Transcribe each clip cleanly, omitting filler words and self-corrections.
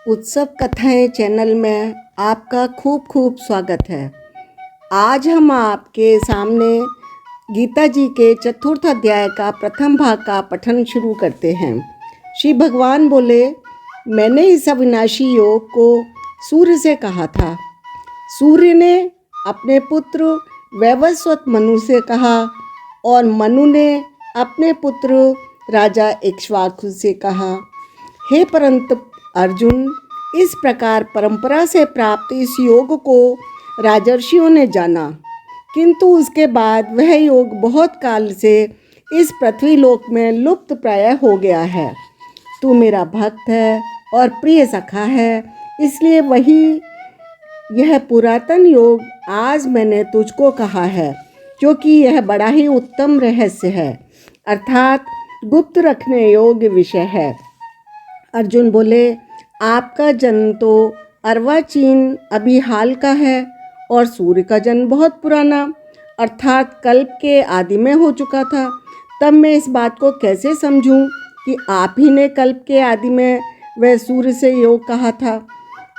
उत्सव कथाएं चैनल में आपका खूब खूब स्वागत है। आज हम आपके सामने गीता जी के चतुर्थ अध्याय का प्रथम भाग का पठन शुरू करते हैं। श्री भगवान बोले, मैंने इस अविनाशी योग को सूर्य से कहा था। सूर्य ने अपने पुत्र वैवस्वत मनु से कहा और मनु ने अपने पुत्र राजा इक्ष्वाकु से कहा। हे परंतु अर्जुन, इस प्रकार परंपरा से प्राप्त इस योग को राजर्षियों ने जाना, किंतु उसके बाद वह योग बहुत काल से इस पृथ्वी लोक में लुप्त प्राय हो गया है। तू मेरा भक्त है और प्रिय सखा है, इसलिए वही यह पुरातन योग आज मैंने तुझको कहा है, क्योंकि यह बड़ा ही उत्तम रहस्य है, अर्थात गुप्त रखने योग्य विषय है। अर्जुन बोले, आपका जन्म तो अर्वाचीन अभी हाल का है और सूर्य का जन्म बहुत पुराना अर्थात कल्प के आदि में हो चुका था। तब मैं इस बात को कैसे समझूं कि आप ही ने कल्प के आदि में वह सूर्य से योग कहा था।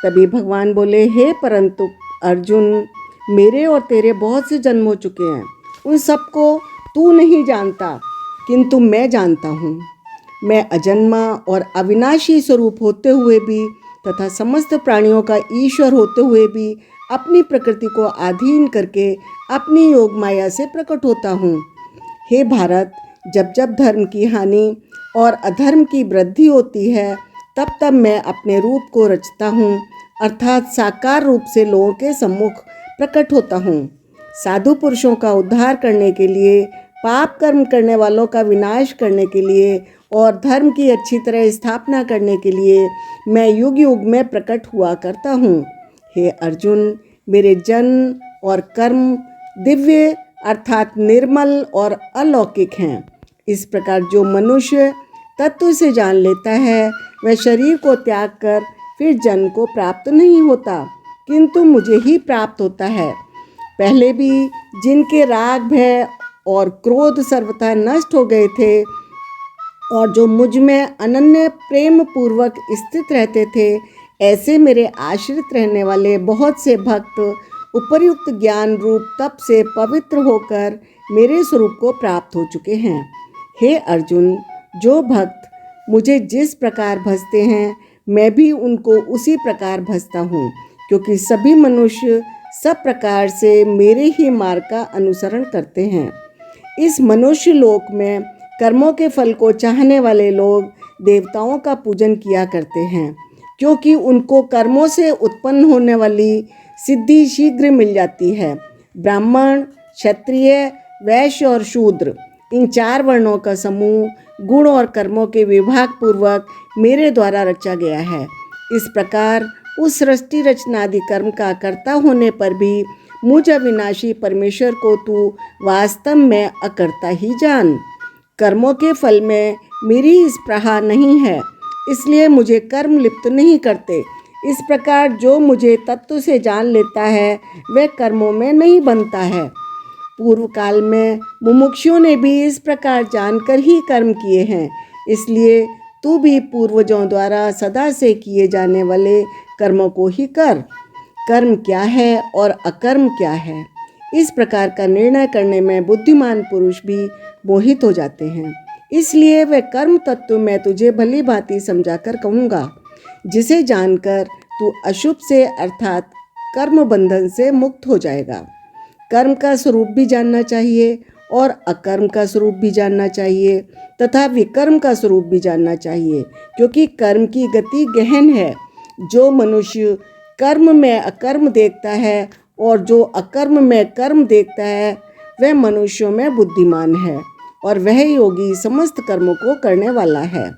तभी भगवान बोले, हे परंतु अर्जुन, मेरे और तेरे बहुत से जन्म हो चुके हैं, उन सबको तू नहीं जानता, किंतु मैं जानता हूँ। मैं अजन्मा और अविनाशी स्वरूप होते हुए भी तथा समस्त प्राणियों का ईश्वर होते हुए भी अपनी प्रकृति को अधीन करके अपनी योग माया से प्रकट होता हूँ। हे भारत, जब जब धर्म की हानि और अधर्म की वृद्धि होती है, तब तब मैं अपने रूप को रचता हूँ, अर्थात साकार रूप से लोगों के सम्मुख प्रकट होता हूँ। साधु पुरुषों का उद्धार करने के लिए, पाप कर्म करने वालों का विनाश करने के लिए और धर्म की अच्छी तरह स्थापना करने के लिए मैं युग युग में प्रकट हुआ करता हूँ। हे अर्जुन, मेरे जन्म और कर्म दिव्य अर्थात निर्मल और अलौकिक हैं। इस प्रकार जो मनुष्य तत्व से जान लेता है, वह शरीर को त्याग कर फिर जन्म को प्राप्त नहीं होता, किंतु मुझे ही प्राप्त होता है। पहले भी जिनके राग भय और क्रोध सर्वथा नष्ट हो गए थे और जो मुझ में अनन्य प्रेम पूर्वक स्थित रहते थे, ऐसे मेरे आश्रित रहने वाले बहुत से भक्त उपर्युक्त ज्ञान रूप तप से पवित्र होकर मेरे स्वरूप को प्राप्त हो चुके हैं। हे अर्जुन, जो भक्त मुझे जिस प्रकार भजते हैं, मैं भी उनको उसी प्रकार भजता हूँ, क्योंकि सभी मनुष्य सब प्रकार से मेरे ही मार्ग का अनुसरण करते हैं। इस मनुष्य लोक में कर्मों के फल को चाहने वाले लोग देवताओं का पूजन किया करते हैं, क्योंकि उनको कर्मों से उत्पन्न होने वाली सिद्धि शीघ्र मिल जाती है। ब्राह्मण, क्षत्रिय, वैश्य और शूद्र, इन चार वर्णों का समूह गुण और कर्मों के विभाग पूर्वक मेरे द्वारा रचा गया है। इस प्रकार उस सृष्टि रचनादि कर्म का कर्ता होने पर भी मुझ अविनाशी परमेश्वर को तू वास्तव में अकर्ता ही जान। कर्मों के फल में मेरी स्पृहा नहीं है, इसलिए मुझे कर्म लिप्त नहीं करते। इस प्रकार जो मुझे तत्व से जान लेता है, वह कर्मों में नहीं बनता है। पूर्व काल में मुमुक्षुओं ने भी इस प्रकार जानकर ही कर्म किए हैं, इसलिए तू भी पूर्वजों द्वारा सदा से किए जाने वाले कर्मों को ही कर। कर्म क्या है और अकर्म क्या है, इस प्रकार का निर्णय करने में बुद्धिमान पुरुष भी मोहित हो जाते हैं। इसलिए वह कर्म तत्व मैं तुझे भली भांति समझाकर कहूँगा, जिसे जानकर तू अशुभ से अर्थात कर्म बंधन से मुक्त हो जाएगा। कर्म का स्वरूप भी जानना चाहिए और अकर्म का स्वरूप भी जानना चाहिए तथा विकर्म का स्वरूप भी जानना चाहिए, क्योंकि कर्म की गति गहन है। जो मनुष्य कर्म में अकर्म देखता है और जो अकर्म में कर्म देखता है, वह मनुष्यों में बुद्धिमान है और वह योगी समस्त कर्मों को करने वाला है।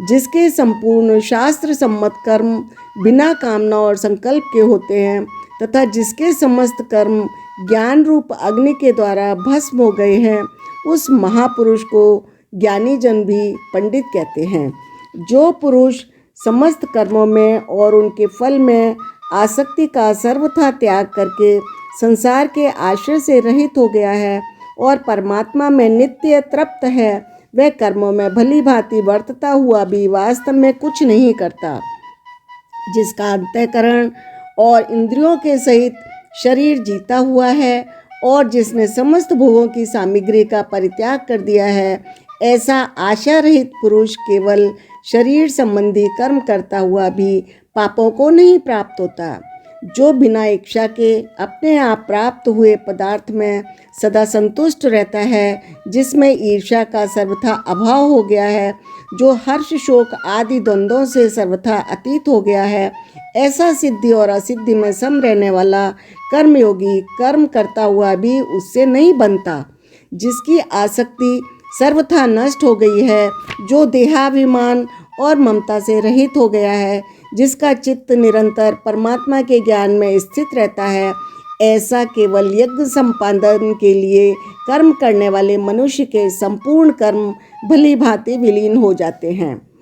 जिसके संपूर्ण शास्त्र सम्मत कर्म बिना कामना और संकल्प के होते हैं तथा जिसके समस्त कर्म ज्ञान रूप अग्नि के द्वारा भस्म हो गए हैं, उस महापुरुष को ज्ञानी जन भी पंडित कहते हैं। जो पुरुष समस्त कर्मों में और उनके फल में आसक्ति का सर्वथा त्याग करके संसार के आश्रय से रहित हो गया है और परमात्मा में नित्य तृप्त है, वह कर्मों में भली भांति वर्तता हुआ भी वास्तव में कुछ नहीं करता। जिसका अंतःकरण और इंद्रियों के सहित शरीर जीता हुआ है और जिसने समस्त भोगों की सामग्री का परित्याग कर दिया है, ऐसा आशा रहित पुरुष केवल शरीर संबंधी कर्म करता हुआ भी पापों को नहीं प्राप्त होता। जो बिना इच्छा के अपने आप प्राप्त हुए पदार्थ में सदा संतुष्ट रहता है, जिसमें ईर्ष्या का सर्वथा अभाव हो गया है, जो हर्ष शोक आदि द्वंद्वों से सर्वथा अतीत हो गया है, ऐसा सिद्धि और असिद्धि में सम रहने वाला कर्मयोगी कर्म करता हुआ भी उससे नहीं बनता। जिसकी आसक्ति सर्वथा नष्ट हो गई है, जो देहाभिमान और ममता से रहित हो गया है, जिसका चित्त निरंतर परमात्मा के ज्ञान में स्थित रहता है, ऐसा केवल यज्ञ संपादन के लिए कर्म करने वाले मनुष्य के संपूर्ण कर्म भली भांति विलीन हो जाते हैं।